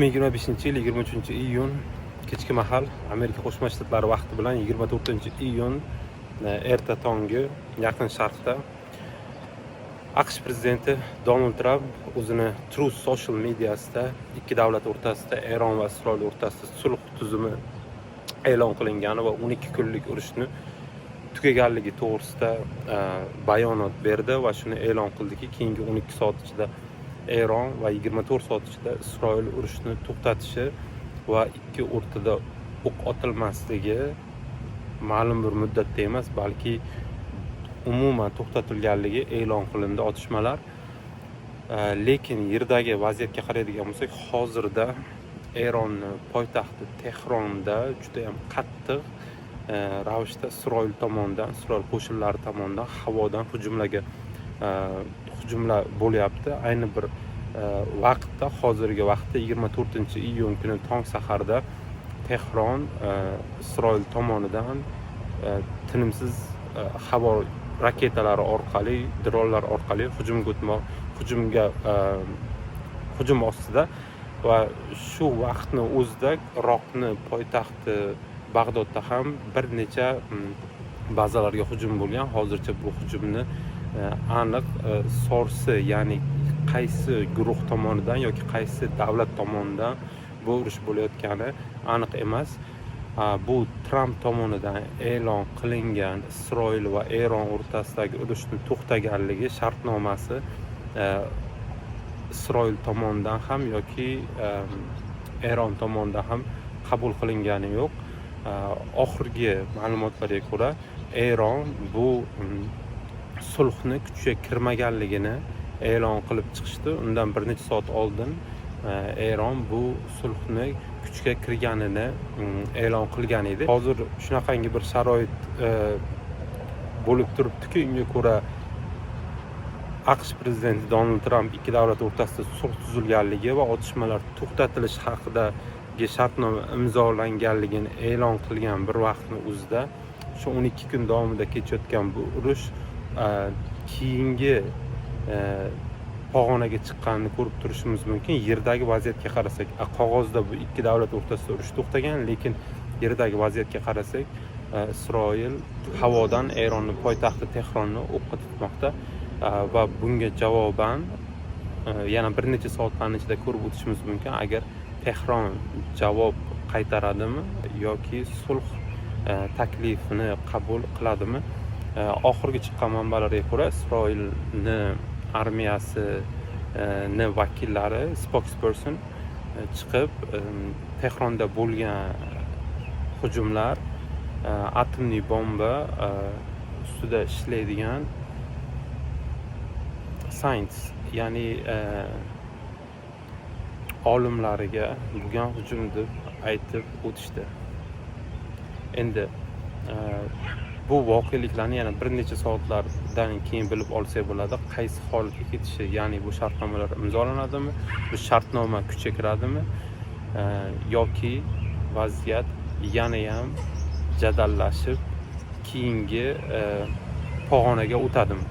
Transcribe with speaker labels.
Speaker 1: 2025-yil 23-iyun kechki mahal Amerika Qo'shma Shtatlari vaqti bilan 24-iyun erta tongi Yaqin Sharqda AQSh prezidenti Donald Tramp o'zini Truth Social mediasida ikki davlat o'rtasida, Eron va Isroil o'rtasida sulh tuzumi e'lon qilingani va 12 kunlik urushni tugaganligi to'g'risida bayonot berdi va shuni e'lon qildiki, keyingi 12 soat ichida Eron va 24 soat ichida Isroil urushni to'xtatishi va ikki o'rtada o'q otilmasligi ma'lum bir muddatda emas, balki umuman to'xtatilganligi e'lon qilindi otishmalar. Lekin yerdagi vaziyatga qaraydigan bo'lsak, hozirda Eronning poytaxti Tehronda juda ham qattiq ravishda Isroil tomonidan, Isroil qo'shinlari tomonidan havodan hujumlar bo'lyapti. Ayni bir vaqtda, hozirgi vaqtda 24-iyun kuni tong saharda Tehron Isroil tomonidan tinimsiz havo raketalari orqali, dronlar orqali hujum ostida va shu vaqtni o'zida Iroqning poytaxti Bag'dodda ham bir necha bazalarga hujum bo'lgan. Hozircha bu hujumni aniq source, ya'ni qaysi guruh tomonidan yoki qaysi davlat tomonidan bu urush bo'layotgani aniq emas. Bu Tramp tomonidan e'lon qilingan Isroil va Eron o'rtasidagi urushni to'xtaganligi shartnomasi Isroil tomonidan ham yoki Eron tomonidan ham qabul qilingani yo'q. Oxirgi ma'lumotlarga ko'ra Eron bu sulhni kuchga kirmaganligini e'lon qilib chiqishdi. Undan bir necha soat oldin Eron bu sulhni kuchga kirganini e'lon qilgan edi. Hozir shunaqangi bir sharoit bo'lib turibdiki, unga ko'ra AQSh prezidenti Donald Tramp ikki davlat o'rtasida sulh tuzilganligi va otishmalar to'xtatilishi haqidagi shartnoma imzolanganligini e'lon qilgan bir vaqtni o'zida shu 12 kun davomida kechayotgan bu urush keyingi pog'onaga chiqqanini ko'rib turishimiz mumkin. Yerdagi vaziyatga qarasak, qog'ozda bu ikki davlat o'rtasida urush to'xtagan, lekin yerdagi vaziyatga qarasak, Isroil havodan Eronning poytaxti Tehronni o'qqa tutmoqda va bunga javoban yana bir necha soatlar ichida ko'rib o'tishimiz mumkin, agar Tehron javob qaytaradimi yoki sulh taklifini qabul qiladimi. Oxirgi chiqqan manbalarga ko'ra, Isroilning armiyasi vakillari, spokesperson chiqib Tehronda bo'lgan hujumlar atomli bomba ustida ishlaydigan science, ya'ni olimlariga bo'lgan hujum deb aytib o'tishdi. Endi bu voqeliklarni yana bir necha soatlardan keyin bilib olsak bo'ladi, qaysi holatga ketishi, ya'ni bu shartnomalar imzolanadimi, bu shartnoma kuchga kiradimi yoki vaziyat yana ham jadallashib keyingi pog'onaga o'tadimi.